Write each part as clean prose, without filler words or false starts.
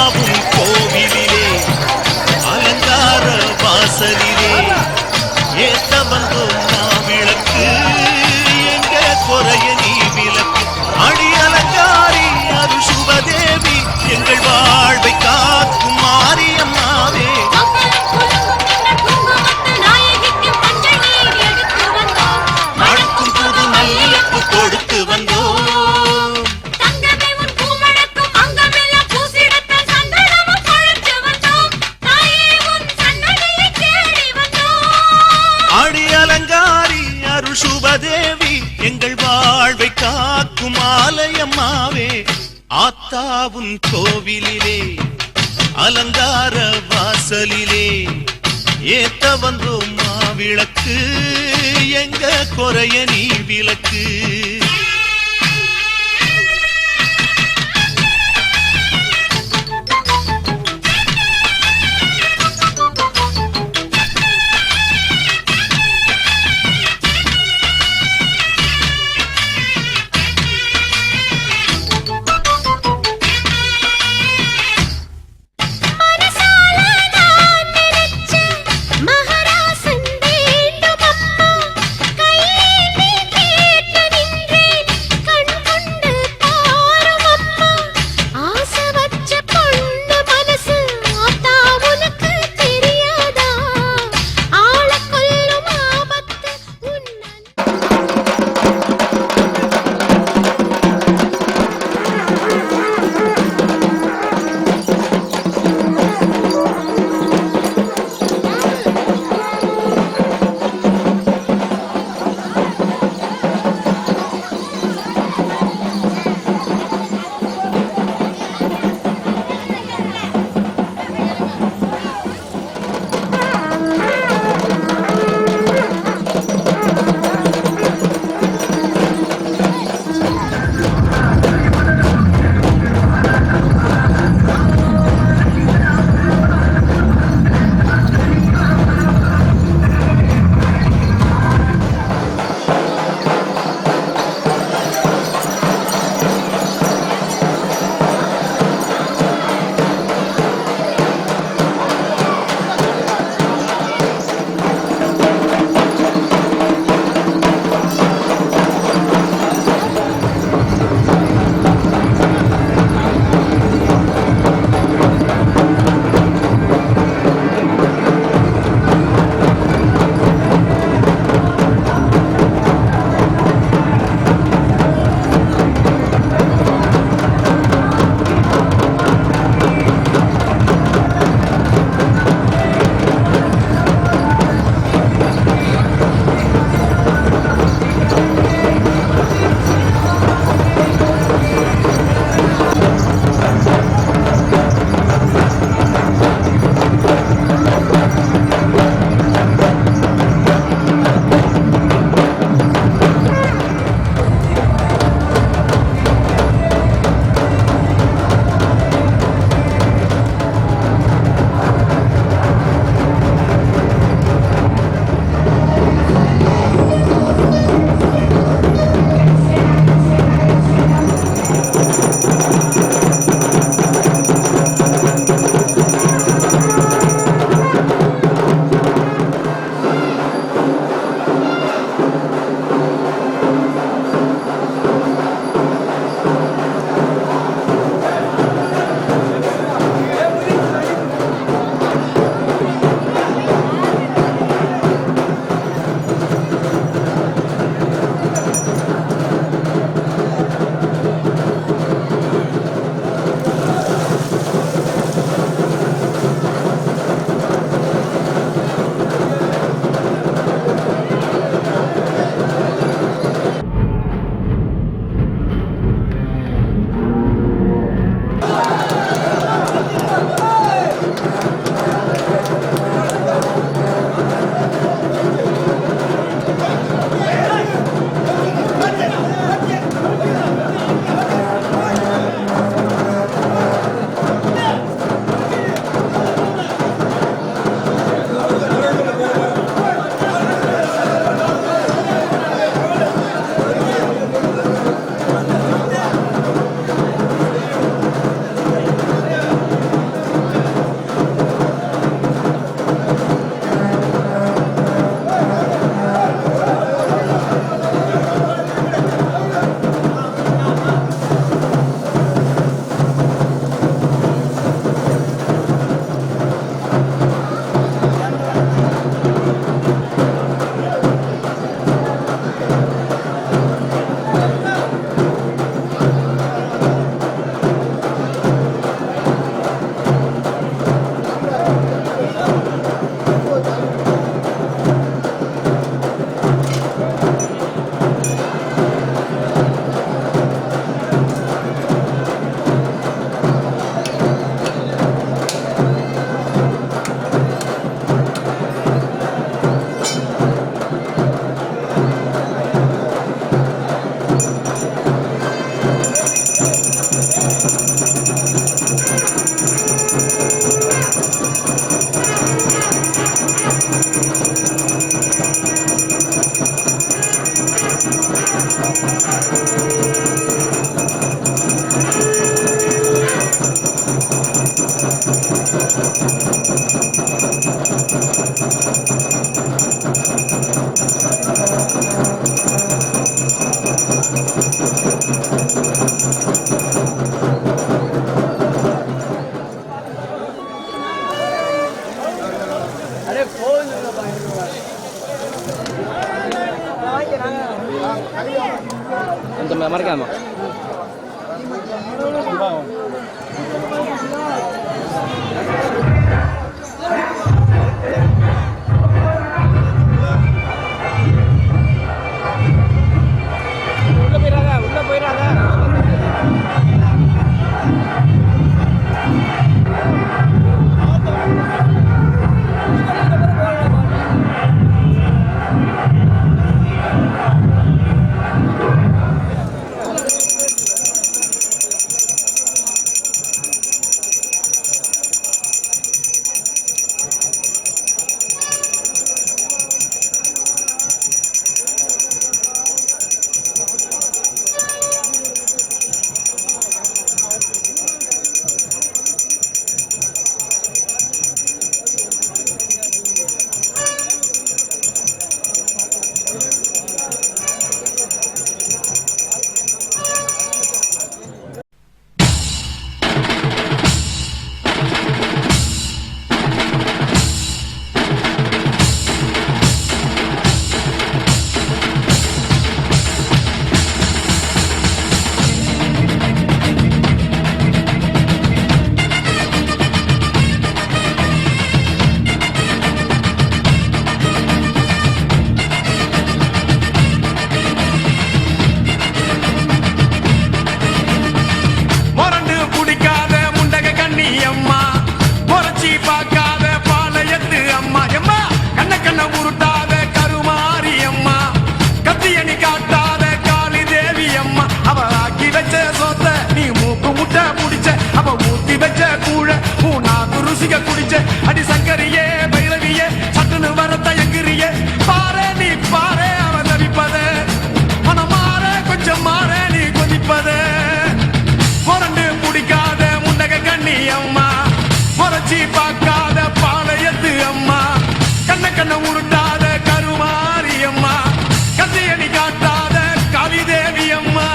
ஆத்தாவும் கோவிலிலே அலங்கார வாசலிலே ஏத்த வந்தோம் மாவிளக்கு எங்க குறைய நீ விளக்கு அடி அலங்காரி அருசுவதேவி எங்கள் வாழ்வை காக்கும் மாரியம்மாவே மணக்கும் புது மல்லியப்பு கொடுத்து வந்தோம் சுபதேவி எங்கள் வாழ்வை காக்கும் ஆலயம்மாவே ஆத்தாவும் கோவிலிலே அலங்கார வாசலிலே ஏத்த வந்தோம் மாவிளக்கு எங்க குறைய நீ விளக்கு மறக்காம உள்ள போயிடாத அடி சங்கரியே பைரவியே சட்டுன்னு வர தயங்குறியே பாரு நீ பாரு அவன் தவிப்பத மனமாற கொஞ்சம் மாற நீ கொதிப்பத புரண்டு பிடிக்காத முண்டக கண்ணி அம்மா முறைச்சி பார்க்காத பாளையத்து அம்மா கண்ண கண்ண உருட்டாத கருமாரி அம்மா கத்தியணி காட்டாத காளிதேவி அம்மா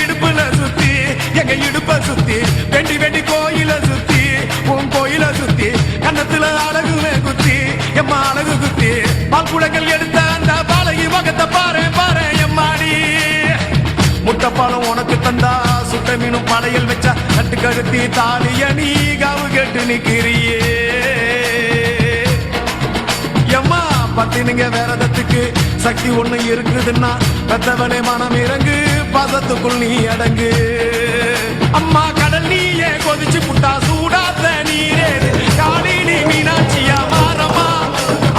இடுப்புல சுத்தி எங்க இடுப்ப சுத்தி வெண்டி வெண்டி கோயில சுத்தி உன் கோயில சுத்தி கண்ணத்துல அழகுமே குத்தி எம்மா அழகு குத்தி பால் குடங்கள் எடுத்த அந்த பாலகி வகத்தை பாரு பாரு எம்மாடி முட்டைப்பாலம் உனக்கு தந்தா சுட்ட மீனும் படையல் வச்சா கட்டு கழுத்தி தாலிய நீ காவு கேட்டு நிக்கிறியே எம்மா பத்தினுங்க வேறதத்துக்கு சக்தி ஒண்ணு இருக்குதுன்னா பெத்தவனே மனம் இறங்கு பாசத்துக்குள் நீ அடங்கு அம்மா கடல் நீயே கொதிச்சு புட்டா சூடாத நீரே காளி நீ மீனாட்சியா மாறமா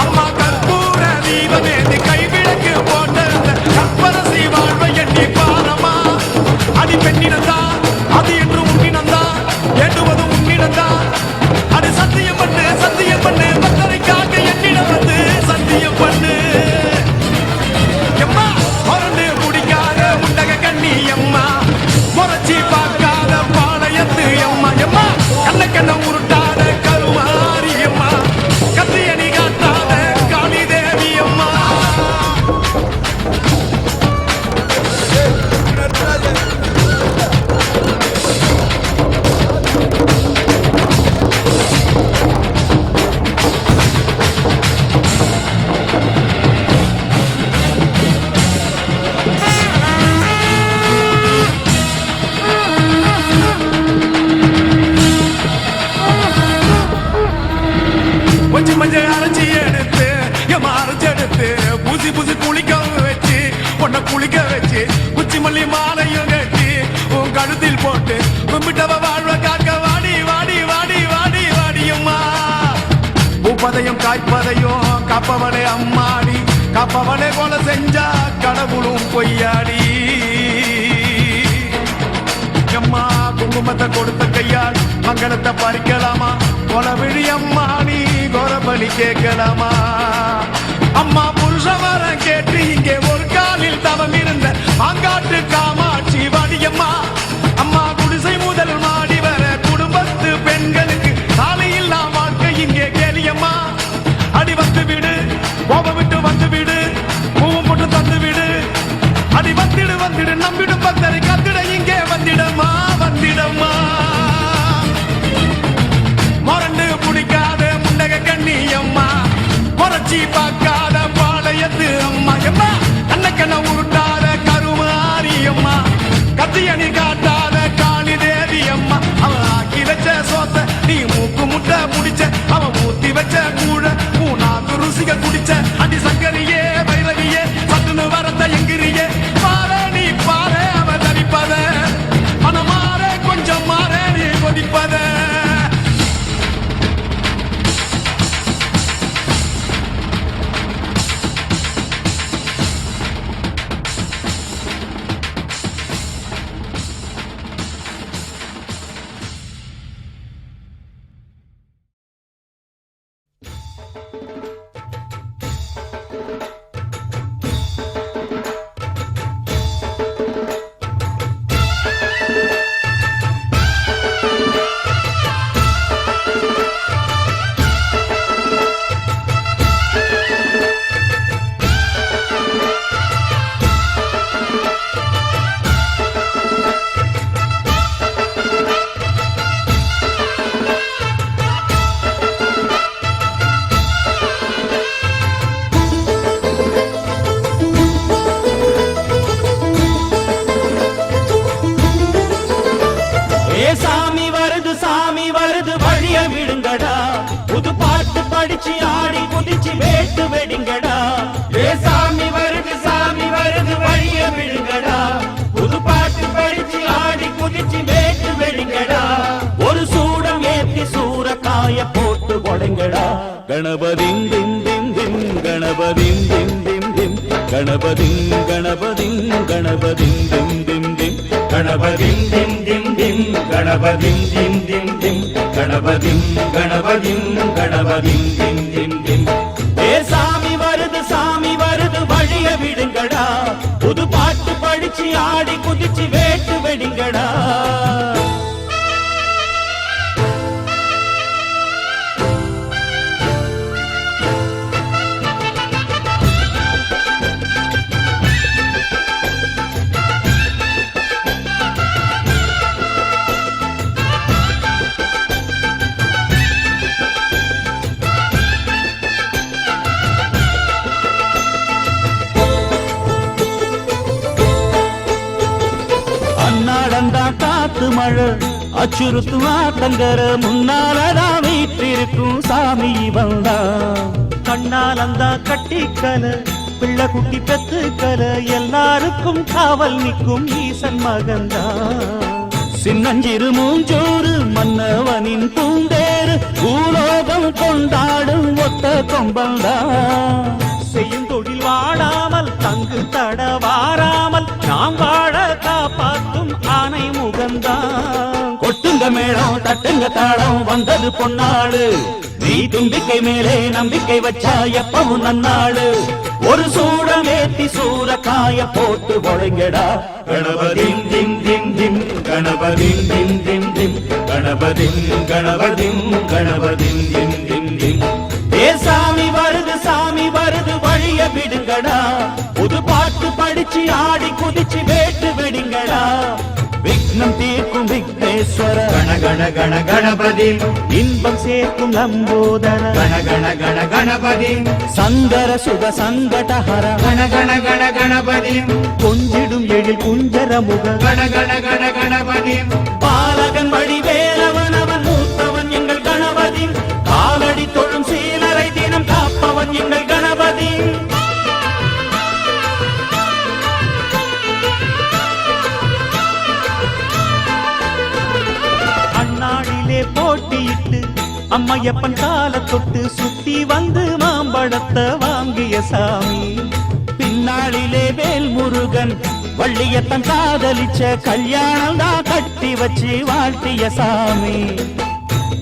அம்மா கற்பூர தீபமேந்தி கைவிளக்கு போட்டிருந்த கற்பரசி வாழ்வை எண்ணி பாரமா அடி பெண்ணினந்தா அது என்று உன்னினந்தா ஏண்டுவது உன்னினந்தா அது சத்தியம் பண்ணு பத்தரைக்காக என்னிடம் வந்து சத்தியம் பண்ணு எம்மா மறந்து முடிக்காத முண்டக கண்ணி எம்மா முறைச்சி பார்க்காத பாளையத்து எம்மா எம்மா கண்ண கண்ண உருட்டாத கருமாரி எம்மா கத்தியணி காட்டாத காளிதேவி அம்மா மஞ்சள் அரைச்சி எடுத்து எம்மா அரைச்சி எடுத்து பூசி பூசி குளிக்க வச்சு பொண்ண குளிக்க வச்சு குச்சி மல்லி மாலையும் கட்டி உன் கழுத்தில் போட்டு கும்பிட்டவ வாழ்வ காக்க வாடி வாடி வாடி வாடி வாடியம்மா பூப்பதையும் காய்ப்பதையும் காப்பவனே அம்மாடி காப்பவனே போல செஞ்சா கடவுளும் பொய்யாடி எம்மா குங்குமத்தை கொடுத்த கையால் மங்களத்தை பறிக்கலாமா கொலவிழி அம்மா நீ கோரபலி கேட்கலாமா அம்மா புருஷ வரம் கேட்டு இங்கே ஒரு காலில் தவம் இருந்த மாங்காட்டு காமாட்சி வாடியம்மா அம்மா குடிசை முதல் மாடி நீ பார்க்காத பாளையத்து அம்மா எம்மா கண்ணக்கண்ண உருட்டாத கருமாரி அம்மா கத்தியணி காட்டாத காளி தேவி அம்மா அவன் ஆக்கி வச்ச சோத்த நீ மூக்கு முட்டை முடிச்ச அவன் ஊத்தி வச்ச கூழ மூணாக்கு ருசிக குடிச்ச அடி சங்கரியே பைரவியே சட்டுன்னு வரத்த எங்கிரியே பாரு நீ பாரு அவன் தனிப்பத மனமாற கொஞ்சம் மாற நீ கொதிப்பத ஆடி குதிச்சு வேட்டு வெடிங்கடா ஏ சாமி வருது வழிய விடுங்கடா புது பாட்டு படிச்சு ஆடி குதிச்சு வேட்டு வெடிங்கடா ஒரு சூடம் ஏத்தி சூரக்காய போட்டு கொடைங்கடா கணபதிம் திம் திம் திம் கணபதிம் திம் திம் திம் கணபதிம் கணபதிம் கணபதிம் திம் திம் திம் கணபதிம் திம் திம் திம் கணபதிம் திம் திம் திம் கணபதிம் கணபதிம் கணபதிம் திம் திம் திம் ஏ சாமி வருது வழிய விடுங்கடா புது பாட்டு படிச்சு ஆடி குதிச்சு வேட்டு வெடிங்கடா காத்து மழை அச்சுறுத்து ஆட்டங்கர முன்னாலதான் வீட்டிருக்கும் சாமி வந்தா கண்ணாலந்தா கட்டிக்கல பிள்ளை குட்டி பெத்துக்கல எல்லாருக்கும் காவல் நிற்கும் ஈசன் மகந்தா சின்னஞ்சிறு மூஞ்சோறு மன்னவனின் பூந்தேறு பூலோகம் கொண்டாடும் ஒத்த கொம்பந்தா செய்யும் தொழில் வாடாமல் தங்கு தட வாராமல் நாம் வாழ காப்பாற்றும் ஆனை முகந்தான் கொட்டுங்க மேளம் தட்டுங்க தாளம் வந்தது பொன்னாடு நீ தும்பிக்கை மேலே நம்பிக்கை வச்சா எப்பவும் நன்னாடு ஒரு சூடம் ஏத்தி சூரக்காய போட்டு ஒழுங்கடா கணபதிம் திம் திம் திம் கணபதிம் திம் திம் திம் கணபதிம் கணபதிம் கணபதிம் திம் திம் திம் ஏ சாமி வருது வழிய விடுங்கடா புது பாட்டு படிச்சு ஆடி குதிச்சு வேட்டு வெடிங்கடா விக்னம் தீர்க்கும் விக்னேஸ்வர கண கண கண கணபதி இன்பம் சேர்க்கும் லம்போதர கண கண கண கணபதி சந்தர சுக சங்கடஹர கண கண கண கணபதி கொஞ்சிடும் எழில் குஞ்சர முக கண கண கண கணபதி பாலகன் வடிவேலவன் அவன் மூத்தவன் எங்கள் கணபதி காலடி தொழும் சீலரை தினம் காப்பவன் எங்கள் கணபதி அண்ணாடிலே போட்டியிட்டு அம்மையப்பன் கால தொட்டு சுத்தி வந்து மாம்பழத்தை வாங்கிய சாமி பின்னாளிலே வேல் முருகன் வள்ளியத்தன் காதலிச்ச கல்யாணம் தான் கட்டி வச்சு வாழ்த்திய சாமி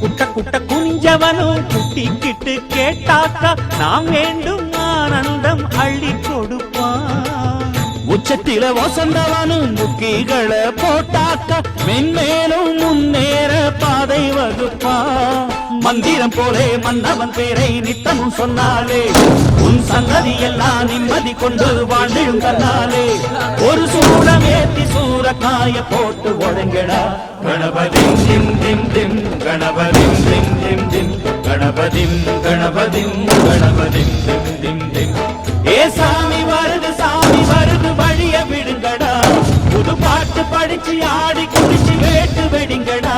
குட்ட குட்ட குஞ்சவனும் குட்டிக்கிட்டு கேட்டாக்கா நாம் வேண்டும் ஆனந்தம் அள்ளி கொடுப்பான் உச்சத்தில வசந்தவனும் முக்கிகளை போட்டாக்கா மென்மேலும் முன்னேற பாதை வகுப்பான் மந்திரம் போலே மன்னவன் பேரை நித்தமும் சொன்னாலே உன் சங்கதி எல்லாம் நிம்மதி கொண்டு வாழ்ந்திடும் தன்னாலே ஒரு சூடம் ஏத்தி சூரக்காய போட்டு ஒழுங்கடா கணபதிம் திம் திம் திம் கணபதிம் திம் திம் திம் கணபதிம் கணபதிம் கணபதிம் திம் திம் திம். ஏ சாமி வருது வழிய விடுங்கடா, புது பாட்டு படிச்சு ஆடி குடிச்சு வேட்டு வெடிங்கடா,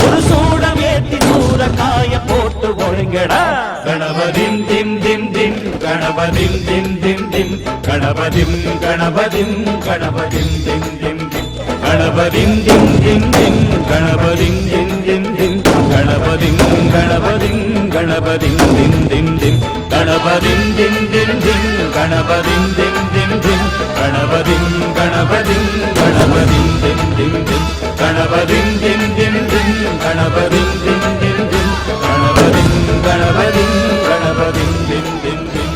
ஒரு சூடம் ஏத்தி நூற காய போட்டு ஒழுங்கடா. கணபதிம் திம் திம் திம் கணபதிம் திம் திம் திம் கணபதிம் கணபதிம் கணபதிம் திம் திம் திம் கணபதிம் திம் திம் திம் கணபதிம் திம் திம் திம் கணபதிம் கணபதிம் கணபதிம் திம் திம் திம் கணபதிம் திம் திம் திம் கணபதிம் திம் திம் திம் கணபதிம் கணபதிம் கணபதிம் திம் திம் திம் கணபதிம் திம் திம் திம் கணபதிம் திம் திம் திம் கணபதிம் கணபதிம் கணபதிம் திம் திம் திம்.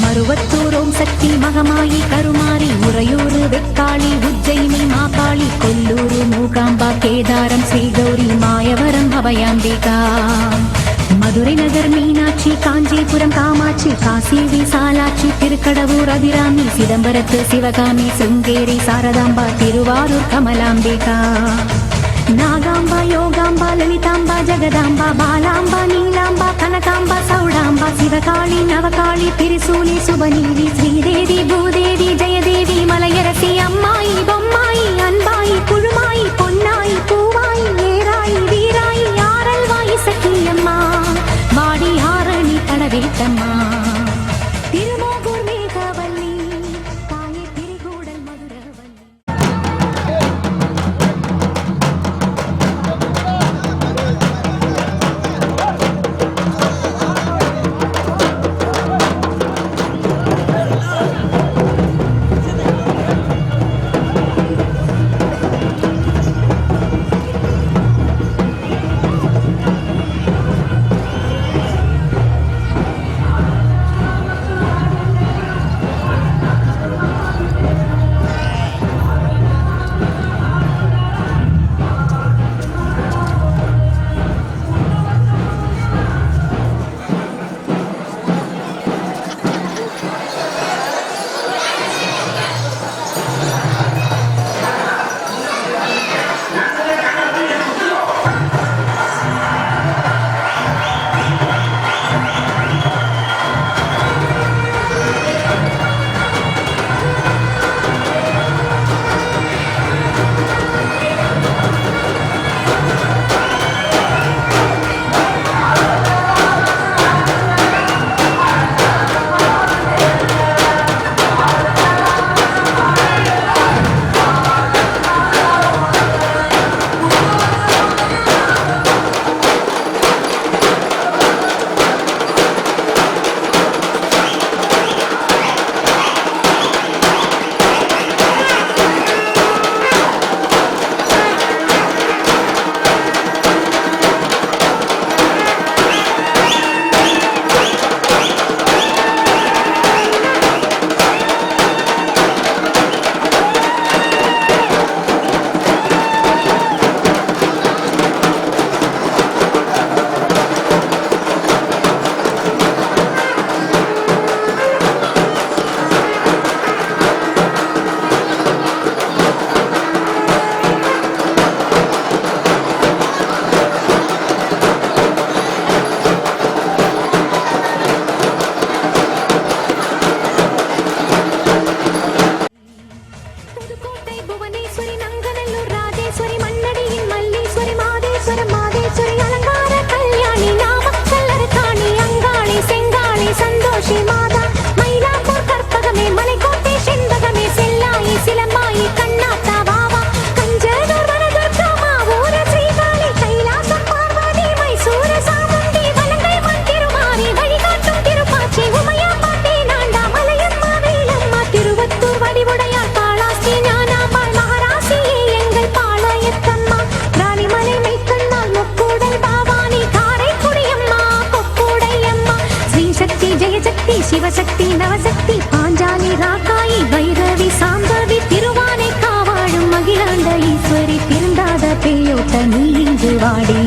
மருவத்தூர் ஓம் சக்தி மகமாயி கருமாரி உறையூர் வெக்காளி உஜ்ஜயினி மாகாளி கொல்லூர் மூகாம்பா கேதாரம் ஸ்ரீகௌரி மாயவரம் அபயாம்பிகா மதுரை நகர் மீனாட்சி காஞ்சிபுரம் காமாட்சி காசி விசாலாட்சி திருக்கடவூர் அபிராமி சிதம்பரத்து சிவகாமி சிருங்கேரி சாரதாம்பா திருவாரூர் கமலாம்பிகா நாகாம்பா யோகாம்பா லலிதாம்பா ஜெகதாம்பா பாலாம்பா நீலாம்பா கனகாம்பா சௌடாம்பா சிவகாளி நவகாளி திரிசூலி சுபநீதி ஸ்ரீதேவி பூதேவி ஜெயதேவி மலையரசி அம்மாயி பொம்மாயி அன்பாயி புழுமாயி பொன்னாயி பூவாயி ஏராயி வீராயி ஆரல்வாயி சக்கியம்மா வாடி ஆரணி கடவேட்டம்மா திருமோகூர் மேகவல்லி தாயே திரிகூடல் மதுரவல்லி. சிவசக்தி நவசக்தி பாஞ்சாலி ராக்காயி வைரவி சாம்பவி திருவானை காவாழும் மகிழாண்ட ஈஸ்வரி திருந்தாத பேயோட்ட நீ இங்கு வாடி.